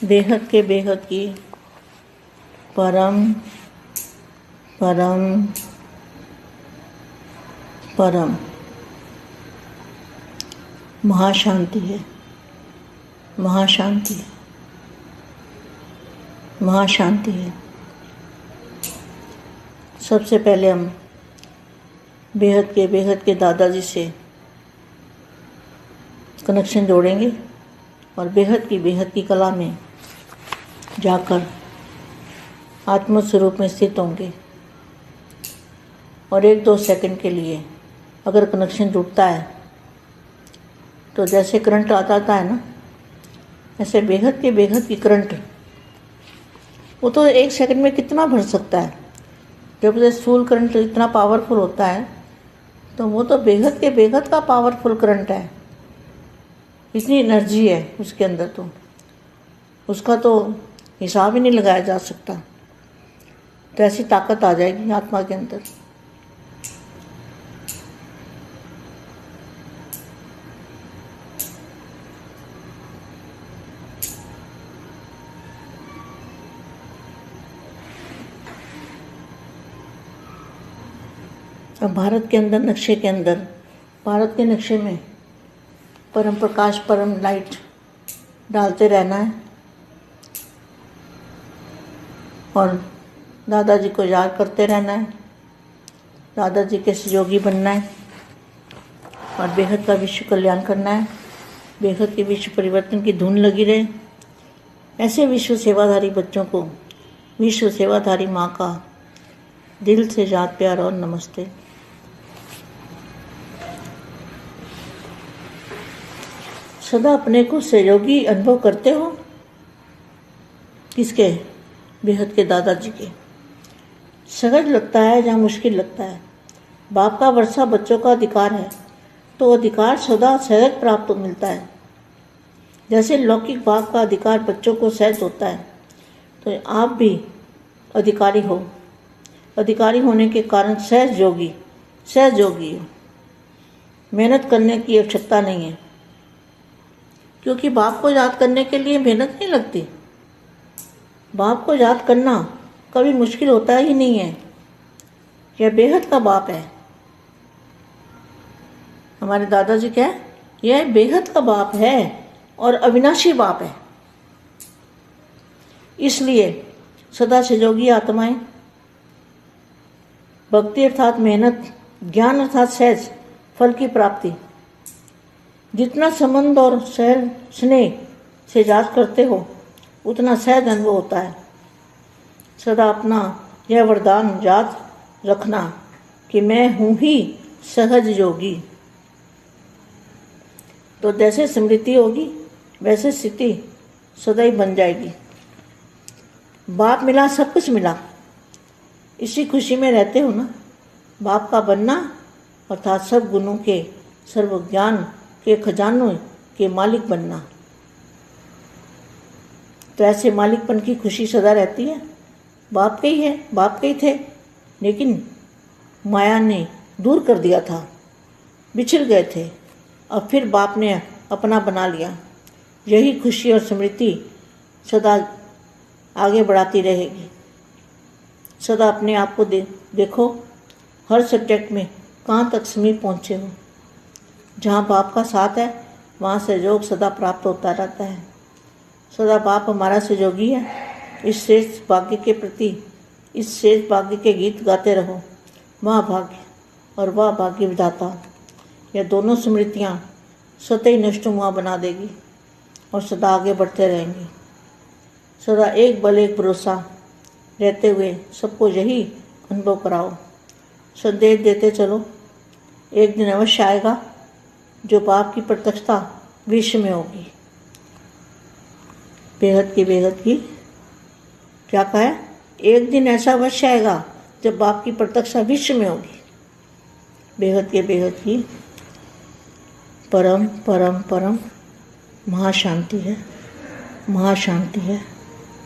बेहद के बेहद की परम परम परम महाशांति है। महाशांति है। महाशांति है। सबसे पहले हम बेहद के दादाजी से कनेक्शन जोड़ेंगे और बेहद की कला में जाकर आत्म स्वरूप में स्थित होंगे। और 1-2 सेकंड के लिए अगर कनेक्शन जुड़ता है तो जैसे करंट आता है ना, ऐसे बेहद की करंट वो तो 1 सेकंड में कितना भर सकता है। जब जैसे फुल करंट इतना पावरफुल होता है तो वो तो बेहद का पावरफुल करंट है। इतनी एनर्जी है उसके अंदर, तो उसका तो हिसाब ही नहीं लगाया जा सकता। तो ऐसी ताकत आ जाएगी आत्मा के अंदर। अब भारत के अंदर नक्शे के अंदर, भारत के नक्शे में परम प्रकाश परम लाइट डालते रहना है और दादाजी को याद करते रहना है। दादाजी के सहयोगी बनना है और बेहद का विश्व कल्याण करना है। बेहद के विश्व परिवर्तन की धुन लगी रहे। ऐसे विश्व सेवाधारी बच्चों को विश्व सेवाधारी माँ का दिल से याद प्यार और नमस्ते। सदा अपने को सहयोगी अनुभव करते हो। किसके? बेहद के दादाजी के। सहज लगता है जहाँ मुश्किल लगता है। बाप का वर्षा बच्चों का अधिकार है, तो अधिकार सदा सहज प्राप्त मिलता है। जैसे लौकिक बाप का अधिकार बच्चों को सहज होता है, तो आप भी अधिकारी हो। अधिकारी होने के कारण सहज योगी हो। मेहनत करने की आवश्यकता नहीं है, क्योंकि बाप को याद करने के लिए मेहनत नहीं लगती। बाप को याद करना कभी मुश्किल होता ही नहीं है। यह बेहद का बाप है। हमारे दादाजी क्या है? यह बेहद का बाप है और अविनाशी बाप है। इसलिए सदा सहयोगी आत्माएं, भक्ति अर्थात मेहनत, ज्ञान अर्थात सहज फल की प्राप्ति, जितना संबंध और सहज स्नेह से याद करते हो उतना सहज अनुभव होता है। सदा अपना यह वरदान याद रखना कि मैं हूँ ही सहज योगी। तो जैसे स्मृति होगी वैसे स्थिति सदा ही बन जाएगी। बाप मिला, सब कुछ मिला, इसी खुशी में रहते हो ना। बाप का बनना अर्थात सब गुणों के, सर्व ज्ञान के खजानों के मालिक बनना। तो ऐसे मालिकपन की खुशी सदा रहती है। बाप के ही है, बाप के ही थे, लेकिन माया ने दूर कर दिया था, बिछड़ गए थे। अब फिर बाप ने अपना बना लिया। यही खुशी और स्मृति सदा आगे बढ़ाती रहेगी। सदा अपने आप को देखो, हर सब्जेक्ट में कहाँ तक समीप पहुँचे हो। जहाँ बाप का साथ है वहाँ सहयोग सदा प्राप्त होता रहता है। सदा बाप हमारा सहयोगी है। इस श्रेष्ठ भाग्य के प्रति, इस श्रेष्ठ भाग्य के गीत गाते रहो। वाह भाग्य और वाह भाग्य विधाता। यह दोनों स्मृतियाँ सतही नष्टमुआ बना देगी और सदा आगे बढ़ते रहेंगी। सदा एक बल एक भरोसा रहते हुए सबको यही अनुभव कराओ। संदेश देते चलो। एक दिन अवश्य आएगा जो बाप की प्रत्यक्षता विश्व में होगी। बेहद की क्या कहा है? एक दिन ऐसा अवश्य आएगा जब बाप की प्रत्यक्षता विश्व में होगी। बेहद की परम परम परम महाशांति है। महाशांति है।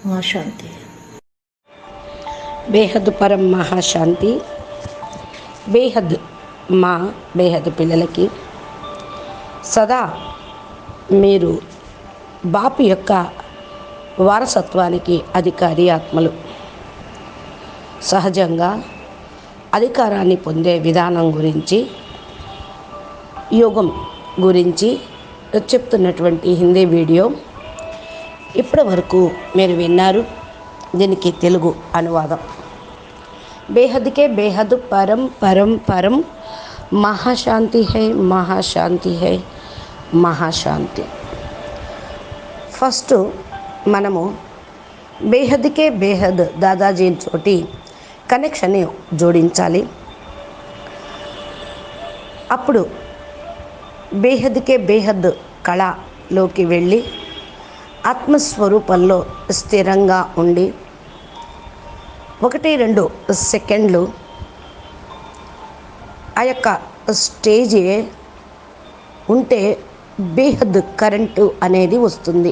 महाशांति है। बेहद परम महाशांति। बेहद మా బేహద్ పిల్లలకి సదా మీరు బాపు యొక్క వారసత్వానికి అధికారి ఆత్మలు. సహజంగా అధికారాన్ని పొందే విధానం గురించి, యోగం గురించి చెప్తున్నటువంటి హిందీ వీడియో ఇప్పటి వరకు మీరు విన్నారు. దీనికి తెలుగు అనువాదం. బేహద్కే బేహద్ పరం పరం పరం మహాశాంతి హై, మహాశాంతి హై, మహాశాంతి. ఫస్ట్ మనము బేహద్కే బేహద్ దాదాజీ తోటి కనెక్షన్ని జోడించాలి. అప్పుడు బేహద్కే బేహద్ కళలోకి వెళ్ళి ఆత్మస్వరూపంలో స్థిరంగా ఉండి 1-2 సెకండ్లు ఆ యొక్క స్టేజే ఉంటే బేహద్ కరెంటు అనేది వస్తుంది.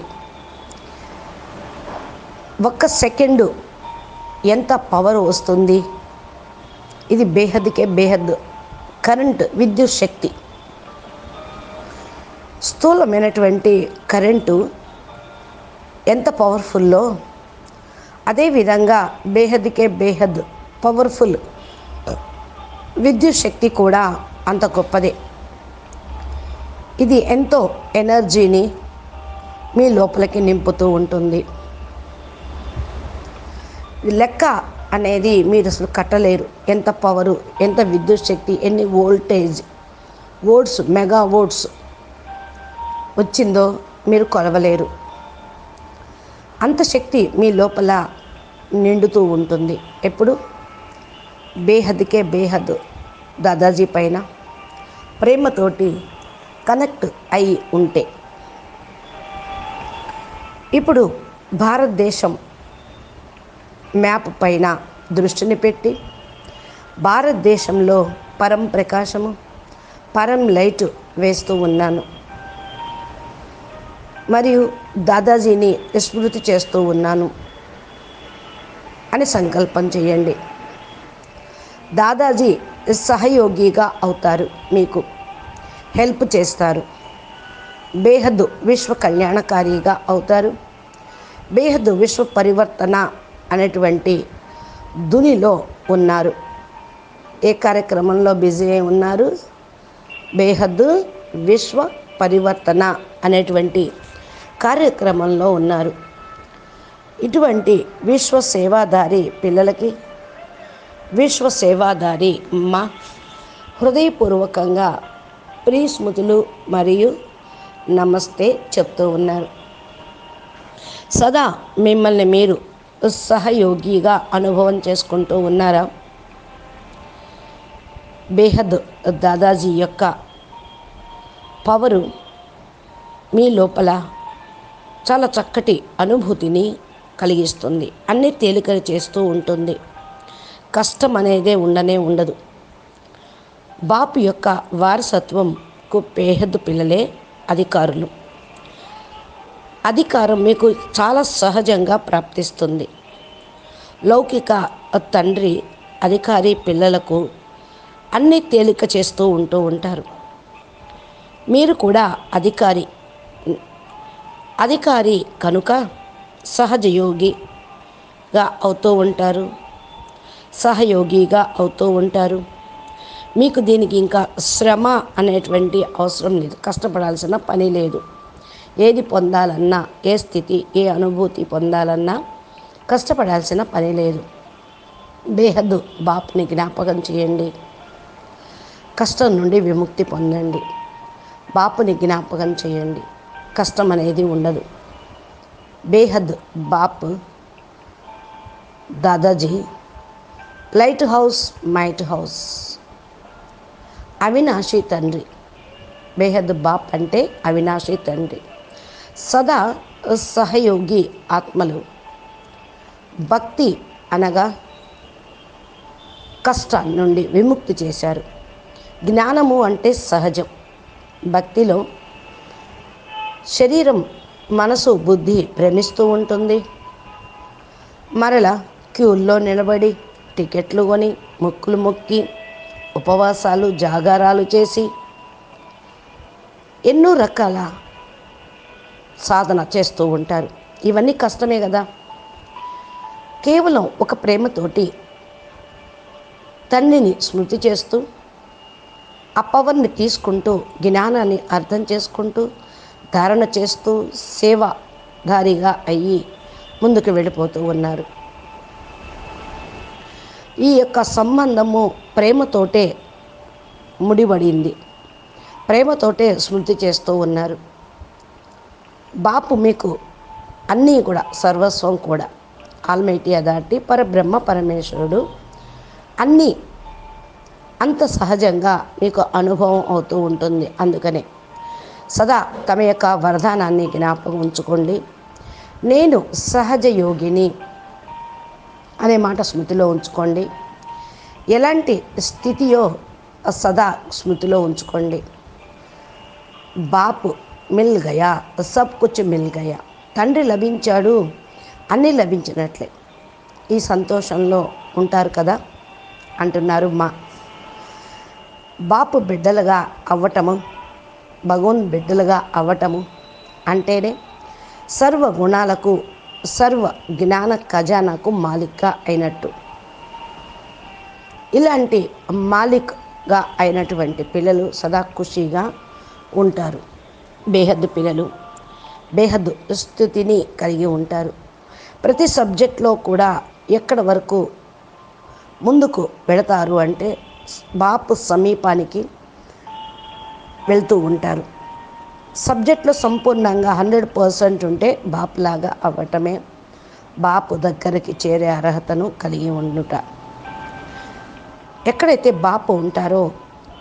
1 సెకండు ఎంత పవర్ వస్తుంది? ఇది బేహద్కే బేహద్ కరెంటు, విద్యుత్ శక్తి. స్థూలమైనటువంటి కరెంటు ఎంత పవర్ఫుల్లో అదేవిధంగా బేహద్కే బేహద్ పవర్ఫుల్ విద్యుత్ శక్తి కూడా అంత గొప్పదే. ఇది ఎంతో ఎనర్జీని మీ లోపలికి నింపుతూ ఉంటుంది. లెక్క అనేది మీరు అసలు కట్టలేరు. ఎంత పవరు, ఎంత విద్యుత్ శక్తి, ఎన్ని వోల్టేజ్, వోల్ట్స్, మెగా వోల్ట్స్ వచ్చిందో మీరు కొలవలేరు. అంత శక్తి మీ లోపల నిండుతూ ఉంటుంది. ఎప్పుడు బేహద్కే బేహద్ దాదాజీ పైన ప్రేమతోటి కనెక్ట్ అయి ఉంటే. ఇప్పుడు భారతదేశం మ్యాప్ పైన దృష్టిని పెట్టి భారతదేశంలో పరం ప్రకాశము, పరం లైట్ వేస్తూ ఉన్నాను మరియు దాదాజీని స్మృతి చేస్తూ ఉన్నాను అని సంకల్పం చేయండి. దాదాజీ సహయోగిగా అవుతారు, మీకు హెల్ప్ చేస్తారు. బేహద్ విశ్వ కళ్యాణకారిగా అవుతారు. బేహద్ విశ్వ పరివర్తన అనేటువంటి ధునిలో ఉన్నారు. ఏ కార్యక్రమంలో బిజీ అయి ఉన్నారు? బేహద్ విశ్వ పరివర్తన అనేటువంటి కార్యక్రమంలో ఉన్నారు. ఇటువంటి విశ్వ సేవాదారి పిల్లలకి, విశ్వ సేవాదారి మా హృదయపూర్వకంగా ప్రియస్మృతులు మరియు నమస్తే చెప్తూ ఉన్నారు. సదా మిమ్మల్ని మీరు సహయోగిగా అనుభవం చేసుకుంటూ ఉన్నారా? బేహద్ దాదాజీ యొక్క పవరు మీ లోపల చాలా చక్కటి అనుభూతిని కలిగిస్తుంది. అన్నీ తేలిక చేస్తూ ఉంటుంది. కష్టం అనేదే ఉండదు. బాపు యొక్క వారసత్వంకు బేహద్ పిల్లలే అధికారులు. అధికారం మీకు చాలా సహజంగా ప్రాప్తిస్తుంది. లౌకిక తండ్రి అధికారి పిల్లలకు అన్నీ తేలిక చేస్తూ ఉంటారు. మీరు కూడా అధికారి కనుక సహజయోగిగా అవుతూ ఉంటారు, సహయోగిగా అవుతూ ఉంటారు. మీకు దీనికి ఇంకా శ్రమ అనేటువంటి అవసరం లేదు, కష్టపడాల్సిన పని లేదు. ఏది పొందాలన్నా, ఏ స్థితి, ఏ అనుభూతి పొందాలన్నా కష్టపడాల్సిన పని లేదు. బేహద్ బాపుని జ్ఞాపకం చేయండి, కష్టం నుండి విముక్తి పొందండి. బాపుని జ్ఞాపకం చేయండి, కష్టం అనేది ఉండదు. బేహద్ బాప్ Dadaji light house, might house, Avinashi తండ్రి. బేహద్ బాప్ అంటే అవినాశి తండ్రి. సదా సహయోగి ఆత్మలు. భక్తి అనగా కష్టం నుండి విముక్తి చేశారు. జ్ఞానము అంటే సహజం. భక్తిలో శరీరం, మనసు, బుద్ధి భ్రమిస్తూ ఉంటుంది. మరలా క్యూల్లో నిలబడి టికెట్లు కొని మొక్కులు మొక్కి ఉపవాసాలు, జాగారాలు చేసి ఎన్నో రకాల సాధన చేస్తూ ఉంటారు. ఇవన్నీ కష్టమే కదా. కేవలం ఒక ప్రేమతోటి తండ్రిని స్మృతి చేస్తూ, ఆ పవర్ని తీసుకుంటూ, జ్ఞానాన్ని అర్థం చేసుకుంటూ, ధారణ చేస్తూ, సేవాధారిగా అయ్యి ముందుకు వెళ్ళిపోతూ ఉన్నారు. ఈ యొక్క సంబంధము ప్రేమతోటే ముడిపడింది. ప్రేమతోటే స్మృతి చేస్తూ ఉన్నారు. బాపు మీకు అన్నీ కూడా, సర్వస్వం కూడా, ఆల్మైటీ అథారిటీ, పరబ్రహ్మ పరమేశ్వరుడు అన్నీ అంత సహజంగా మీకు అనుభవం అవుతూ ఉంటుంది. అందుకనే సదా తమ యొక్క వరదానాన్ని జ్ఞాపకం ఉంచుకోండి. నేను సహజ యోగిని అనే మాట స్మృతిలో ఉంచుకోండి. ఎలాంటి స్థితియో సదా స్మృతిలో ఉంచుకోండి. బాపు మిల్ గయా, సబ్ కుచ్ మిల్ గయా. తండ్రి లభించాడు, అన్నీ లభించినట్లే. ఈ సంతోషంలో ఉంటారు కదా అంటున్నారు మా. బాపు బిడ్డలుగా అవ్వటము, భగవన్ బిడ్డలుగా అవ్వటము అంటేనే సర్వ గుణాలకు, సర్వ జ్ఞాన ఖజానాకు మాలిక్గా అయినట్టు. ఇలాంటి మాలిక్గా అయినటువంటి పిల్లలు సదా ఖుషీగా ఉంటారు. బేహద్దు పిల్లలు బేహద్దు స్థితిని కలిగి ఉంటారు. ప్రతి సబ్జెక్ట్లో కూడా ఎక్కడ వరకు ముందుకు వెళతారు అంటే బాపు సమీపానికి వెళ్తూ ఉంటారు. సబ్జెక్ట్లో సంపూర్ణంగా 100% ఉంటే బాపులాగా అవ్వటమే బాపు దగ్గరికి చేరే అర్హతను కలిగి ఉండుట. ఎక్కడైతే బాపు ఉంటారో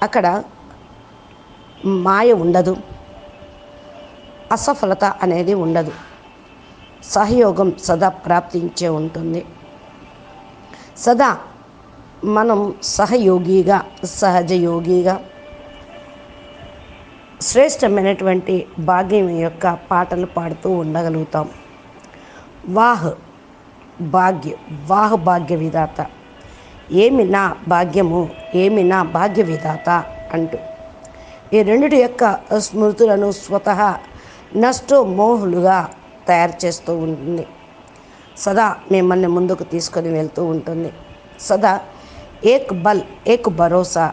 అక్కడ మాయ ఉండదు, అసఫలత అనేది ఉండదు. సహయోగం సదా ప్రాప్తించే ఉంటుంది. సదా మనం సహయోగిగా, సహజయోగిగా శ్రేష్టమైనటువంటి భాగ్యం యొక్క పాటలు పాడుతూ ఉండగలుగుతాం. వాహ్ భాగ్య, వాహ్ భాగ్య విధాత, ఏమి నా భాగ్యము, ఏమి నా భాగ్య విధాత అంటూ ఈ రెండిటి యొక్క స్మృతులను స్వతహా నష్టో మోహులుగా తయారు చేస్తూ ఉంటుంది. సదా మిమ్మల్ని ముందుకు తీసుకొని వెళ్తూ ఉంటుంది. సదా ఏక్ బల్ ఏక్ భరోసా,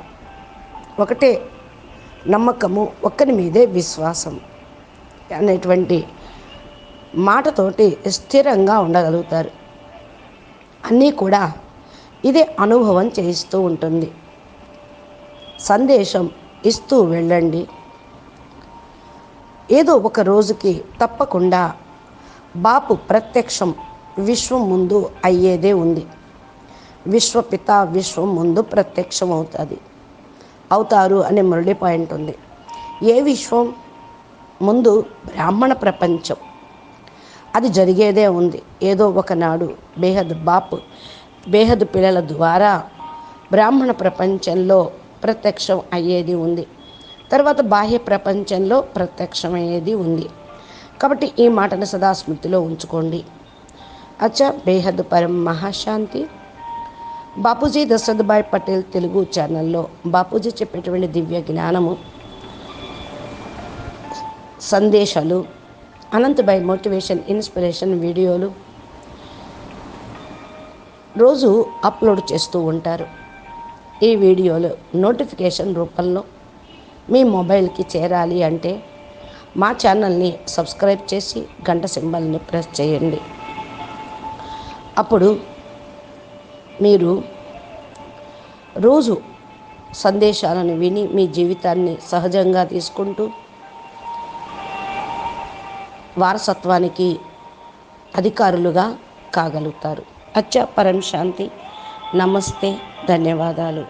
ఒకటే నమ్మకము, ఒక్కరి మీదే విశ్వాసం అనేటువంటి మాటతోటి స్థిరంగా ఉండగలుగుతారు. అన్నీ కూడా ఇదే అనుభవం చేయిస్తూ ఉంటుంది. సందేశం ఇస్తూ వెళ్ళండి. ఏదో ఒక రోజుకి తప్పకుండా బాపు ప్రత్యక్షం విశ్వం ముందు అయ్యేదే ఉంది. విశ్వపిత విశ్వం ముందు ప్రత్యక్షం అవుతారు అనే మురళి పాయింట్ ఉంది. ఏ విశ్వం ముందు? బ్రాహ్మణ ప్రపంచం. అది జరిగేదే ఉంది. ఏదో ఒకనాడు బేహద్ పిల్లల ద్వారా బ్రాహ్మణ ప్రపంచంలో ప్రత్యక్షం అయ్యేది ఉంది. తర్వాత బాహ్య ప్రపంచంలో ప్రత్యక్షమయ్యేది ఉంది. కాబట్టి ఈ మాటను సదా స్మృతిలో ఉంచుకోండి. అచ్చా, బేహద్ పరం మహాశాంతి. బాపూజీ దశరథభాయ్ పటేల్ తెలుగు ఛానల్లో బాపూజీ చెప్పేటువంటి దివ్య జ్ఞానము, సందేశాలు, అనంతభాయ్ మోటివేషన్, ఇన్స్పిరేషన్ వీడియోలు రోజు అప్లోడ్ చేస్తూ ఉంటారు. ఈ వీడియోలు నోటిఫికేషన్ రూపంలో మీ మొబైల్కి చేరాలి అంటే మా ఛానల్ని సబ్స్క్రైబ్ చేసి గంట సింబల్ని ప్రెస్ చేయండి. అప్పుడు మీరు రోజు సందేశాలను విని మీ జీవితాన్ని సహజంగా తీసుకుంటూ వారసత్వానికి అధికారులుగా కాగలుగుతారు. అచ్చా, పరం శాంతి. నమస్తే, ధన్యవాదాలు.